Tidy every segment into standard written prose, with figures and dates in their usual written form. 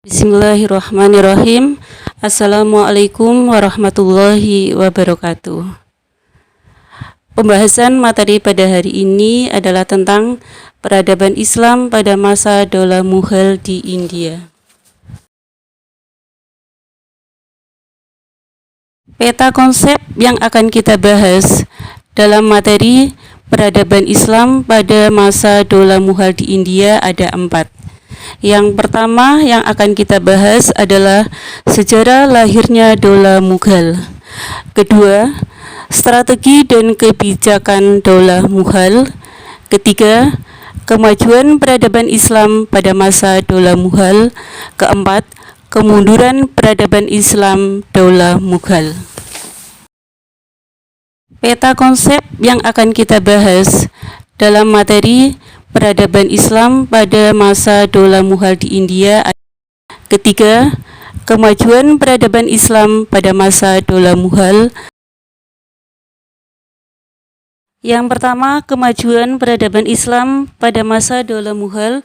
Bismillahirrahmanirrahim. Assalamualaikum warahmatullahi wabarakatuh. Pembahasan materi pada hari ini adalah tentang peradaban Islam pada masa Dola Mughal di India. Peta konsep yang akan kita bahas dalam materi peradaban Islam pada masa Dola Mughal di India ada 4. Yang pertama yang akan kita bahas adalah sejarah lahirnya Dola Mughal. Kedua, strategi dan kebijakan Dola Mughal. Ketiga, kemajuan peradaban Islam pada masa Dola Mughal. Keempat, kemunduran peradaban Islam Dola Mughal. Peta konsep yang akan kita bahas dalam materi peradaban Islam pada masa Dola Mughal di India. Ketiga, kemajuan peradaban Islam pada masa Dola Mughal. Yang pertama, kemajuan peradaban Islam pada masa Dola Mughal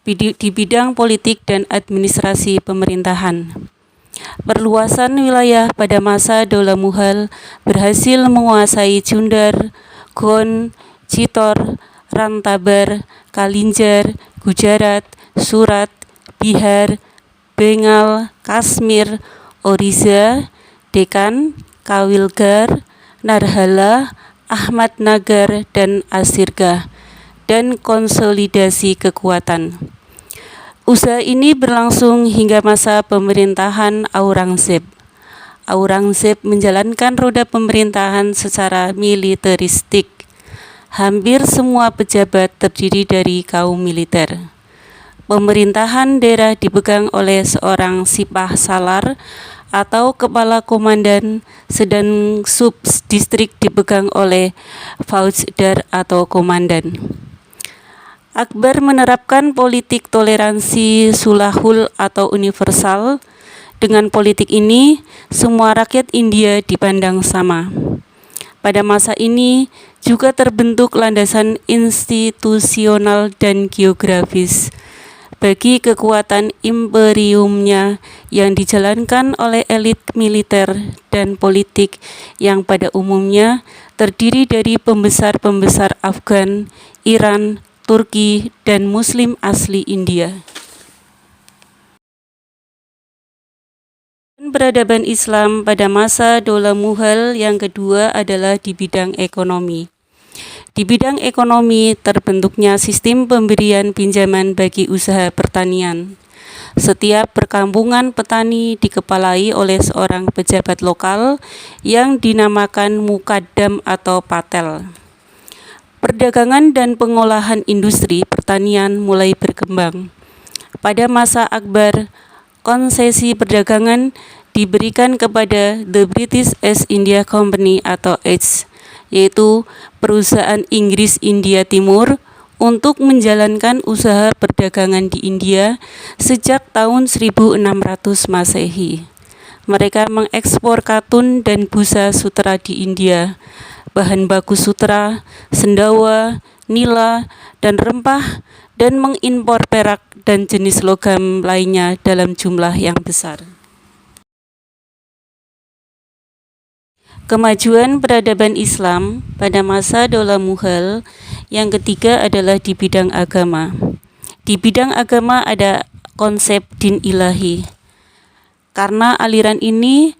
di bidang politik dan administrasi pemerintahan. Perluasan wilayah pada masa Dola Mughal berhasil menguasai Jundar, Gond, Chittor, Rantabar, Kalinjar, Gujarat, Surat, Bihar, Bengal, Kashmir, Orissa, Deccan, Kawilgar, Narhala, Ahmadnagar, dan Asirgah, dan konsolidasi kekuatan. Usaha ini berlangsung hingga masa pemerintahan Aurangzeb. Aurangzeb menjalankan roda pemerintahan secara militeristik. Hampir semua pejabat terdiri dari kaum militer. Pemerintahan daerah dipegang oleh seorang Sipah Salar atau kepala komandan, sedang subdistrik dipegang oleh Faujdar atau komandan. Akbar menerapkan politik toleransi sulahul atau universal. Dengan politik ini, semua rakyat India dipandang sama. Pada masa ini juga terbentuk landasan institusional dan geografis bagi kekuatan imperiumnya yang dijalankan oleh elit militer dan politik yang pada umumnya terdiri dari pembesar-pembesar Afgan, Iran, Turki, dan Muslim asli India. Peradaban Islam pada masa Dola Mughal yang kedua adalah di bidang ekonomi. Di bidang ekonomi terbentuknya sistem pemberian pinjaman bagi usaha pertanian. Setiap perkampungan petani dikepalai oleh seorang pejabat lokal yang dinamakan mukaddam atau patel. Perdagangan dan pengolahan industri pertanian mulai berkembang. Pada masa Akbar, konsesi perdagangan diberikan kepada The British East India Company atau EAC, yaitu perusahaan Inggris India Timur, untuk menjalankan usaha perdagangan di India sejak tahun 1600 Masehi. Mereka mengekspor katun dan busa sutera di India, bahan baku sutera, sendawa, nila, dan rempah, dan mengimpor perak dan jenis logam lainnya dalam jumlah yang besar. Kemajuan peradaban Islam pada masa Dola Mughal yang ketiga adalah di bidang agama. Di bidang agama ada konsep din ilahi. Karena aliran ini,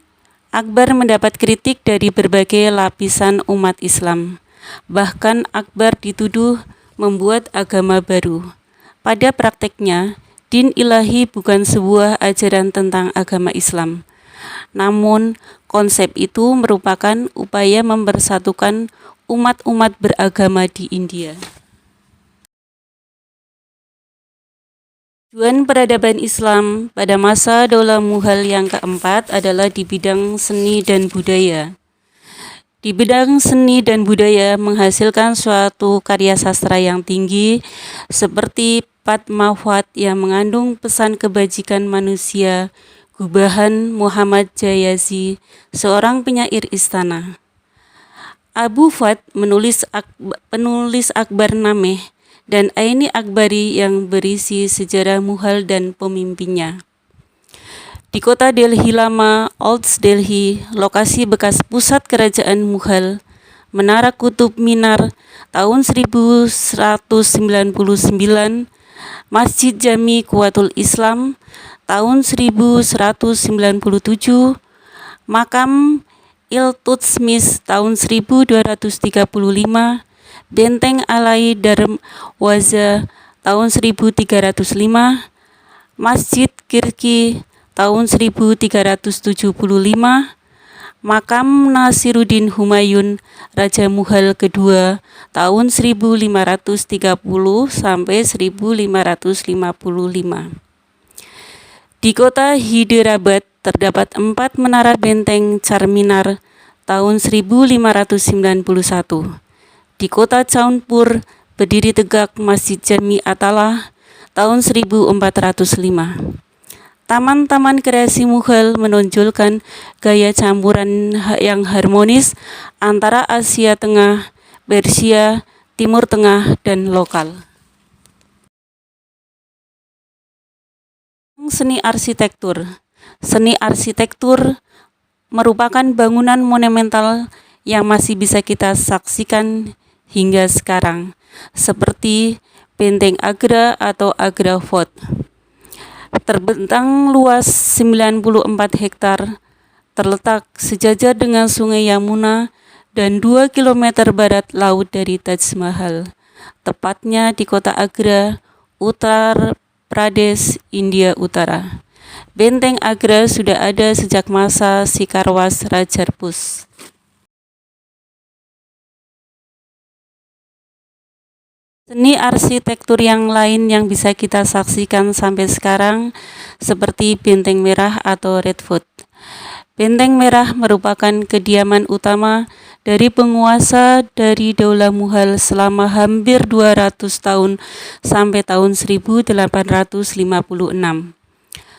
Akbar mendapat kritik dari berbagai lapisan umat Islam. Bahkan Akbar dituduh membuat agama baru. Pada prakteknya, din ilahi bukan sebuah ajaran tentang agama Islam. Namun, konsep itu merupakan upaya mempersatukan umat-umat beragama di India. Tujuan peradaban Islam pada masa Dola Mughal yang keempat adalah di bidang seni dan budaya. Di bidang seni dan budaya menghasilkan suatu karya sastra yang tinggi seperti Padmawat yang mengandung pesan kebajikan manusia, gubahan Muhammad Jayazi, seorang penyair istana. Abu Fat penulis Akbarnameh dan Aini Akbari yang berisi sejarah Mughal dan pemimpinnya. Di kota Delhi Lama, Old Delhi, lokasi bekas pusat kerajaan Mughal, Menara Kutub Minar tahun 1199, Masjid Jami Quwatul Islam tahun 1197, Makam Iltutmish tahun 1235, Benteng Alai Darwaza tahun 1305, Masjid Kirki tahun 1375, Makam Nasiruddin Humayun Raja Mughal kedua tahun 1530 sampai 1555. Di kota Hyderabad terdapat 4 menara benteng Charminar tahun 1591. Di kota Caunpur berdiri tegak Masjid Jami Atalah tahun 1405. Taman-taman kreasi Mughal menonjolkan gaya campuran yang harmonis antara Asia Tengah, Persia, Timur Tengah, dan lokal. Seni arsitektur. Seni arsitektur merupakan bangunan monumental yang masih bisa kita saksikan hingga sekarang, seperti Benteng Agra atau Agra Fort. Terbentang luas 94 hektar, terletak sejajar dengan Sungai Yamuna dan 2 km barat laut dari Taj Mahal, tepatnya di kota Agra, Uttar Pradesh, India Utara. Benteng Agra sudah ada sejak masa Sikarwas Rajarpus. Seni arsitektur yang lain yang bisa kita saksikan sampai sekarang seperti Benteng Merah atau Red Fort. Benteng Merah merupakan kediaman utama dari penguasa dari Daulah Mughal selama hampir 200 tahun sampai tahun 1856.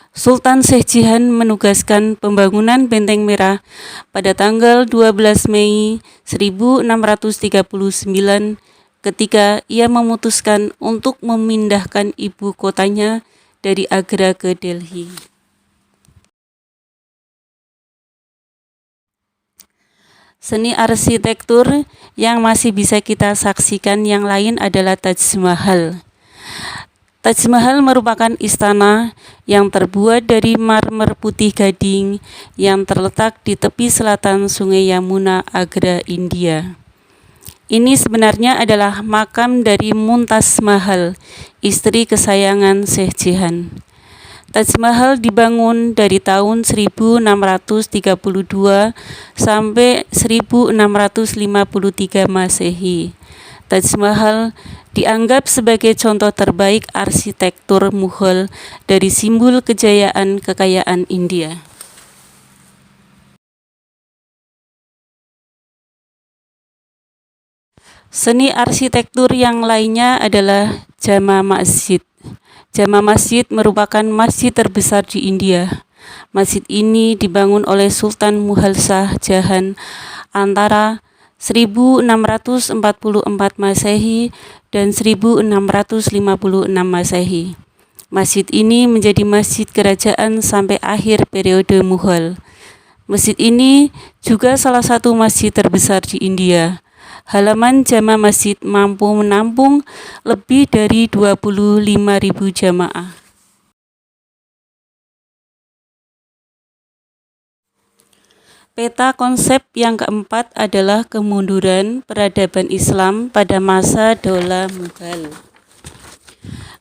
Sultan Syekh Jihan menugaskan pembangunan Benteng Merah pada tanggal 12 Mei 1639 ketika ia memutuskan untuk memindahkan ibu kotanya dari Agra ke Delhi. Seni arsitektur yang masih bisa kita saksikan yang lain adalah Taj Mahal. Taj Mahal merupakan istana yang terbuat dari marmer putih gading yang terletak di tepi selatan Sungai Yamuna, Agra, India. Ini sebenarnya adalah makam dari Mumtaz Mahal, istri kesayangan Syekh Jihan. Taj Mahal dibangun dari tahun 1632 sampai 1653 Masehi. Taj Mahal dianggap sebagai contoh terbaik arsitektur Mughal dari simbol kejayaan kekayaan India. Seni arsitektur yang lainnya adalah Jama Masjid. Jama Masjid merupakan masjid terbesar di India. Masjid ini dibangun oleh Sultan Mughal Shah Jahan antara 1644 Masehi dan 1656 Masehi. Masjid ini menjadi masjid kerajaan sampai akhir periode Mughal. Masjid ini juga salah satu masjid terbesar di India. Halaman Jama Masjid mampu menampung lebih dari 25.000 jamaah. Peta konsep yang keempat adalah kemunduran peradaban Islam pada masa Daulah Mughal.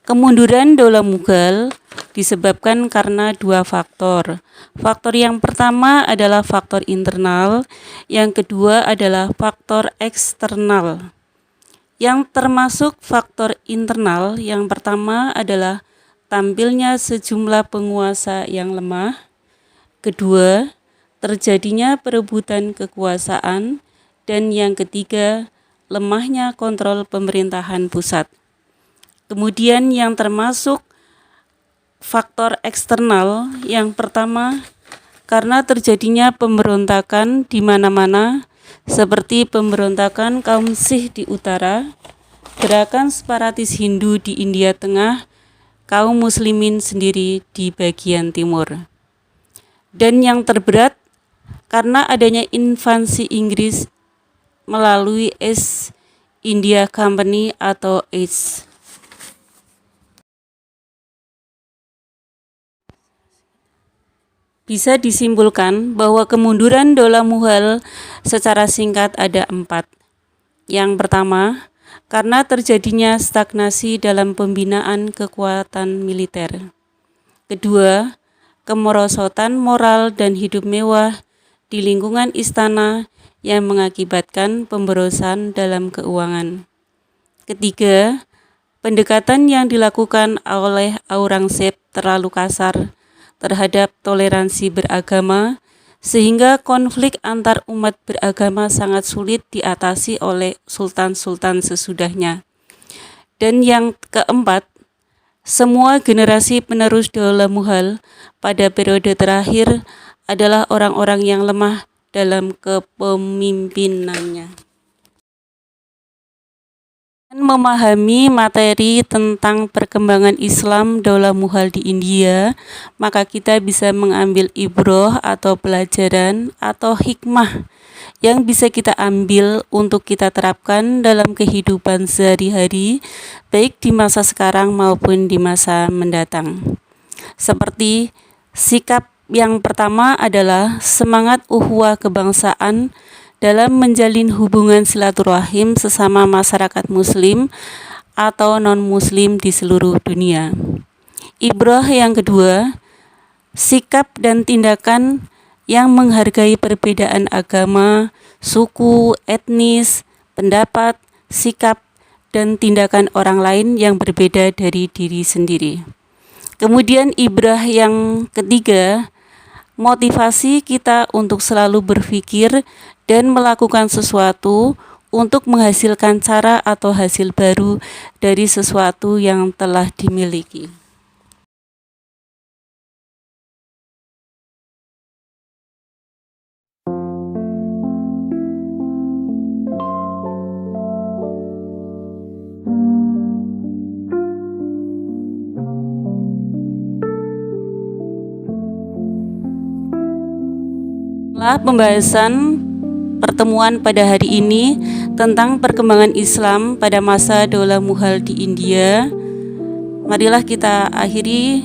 Kemunduran Daulah Mughal disebabkan karena 2 faktor. Faktor yang pertama adalah faktor internal, yang kedua adalah faktor eksternal. Yang termasuk faktor internal yang pertama adalah tampilnya sejumlah penguasa yang lemah, kedua, terjadinya perebutan kekuasaan, dan yang ketiga, lemahnya kontrol pemerintahan pusat. Kemudian yang termasuk faktor eksternal yang pertama, karena terjadinya pemberontakan di mana-mana seperti pemberontakan kaum Sikh di utara, gerakan separatis Hindu di India Tengah, kaum muslimin sendiri di bagian timur. Dan yang terberat karena adanya invasi Inggris melalui East India Company atau EIS. Bisa disimpulkan bahwa kemunduran Dola Mughal secara singkat ada 4. Yang pertama, karena terjadinya stagnasi dalam pembinaan kekuatan militer. Kedua, kemerosotan moral dan hidup mewah di lingkungan istana yang mengakibatkan pemborosan dalam keuangan. Ketiga, pendekatan yang dilakukan oleh Aurangzeb terlalu kasar terhadap toleransi beragama, sehingga konflik antar umat beragama sangat sulit diatasi oleh sultan-sultan sesudahnya. Dan yang keempat, semua generasi penerus Dola Mughal pada periode terakhir adalah orang-orang yang lemah dalam kepemimpinannya. Memahami materi tentang perkembangan Islam Dola Mughal di India, maka kita bisa mengambil ibroh atau pelajaran atau hikmah yang bisa kita ambil untuk kita terapkan dalam kehidupan sehari-hari, baik di masa sekarang maupun di masa mendatang. Seperti sikap yang pertama adalah semangat ukhuwah kebangsaan dalam menjalin hubungan silaturahim sesama masyarakat muslim atau non-muslim di seluruh dunia. Ibrah yang kedua, sikap dan tindakan yang menghargai perbedaan agama, suku, etnis, pendapat, sikap, dan tindakan orang lain yang berbeda dari diri sendiri. Kemudian ibrah yang ketiga, motivasi kita untuk selalu berpikir dan melakukan sesuatu untuk menghasilkan cara atau hasil baru dari sesuatu yang telah dimiliki. Setelah pembahasan pertemuan pada hari ini tentang perkembangan Islam pada masa Dola Mughal di India, marilah kita akhiri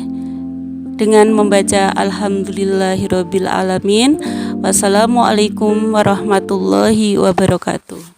dengan membaca Alhamdulillahirobbil alamin. Wassalamualaikum warahmatullahi wabarakatuh.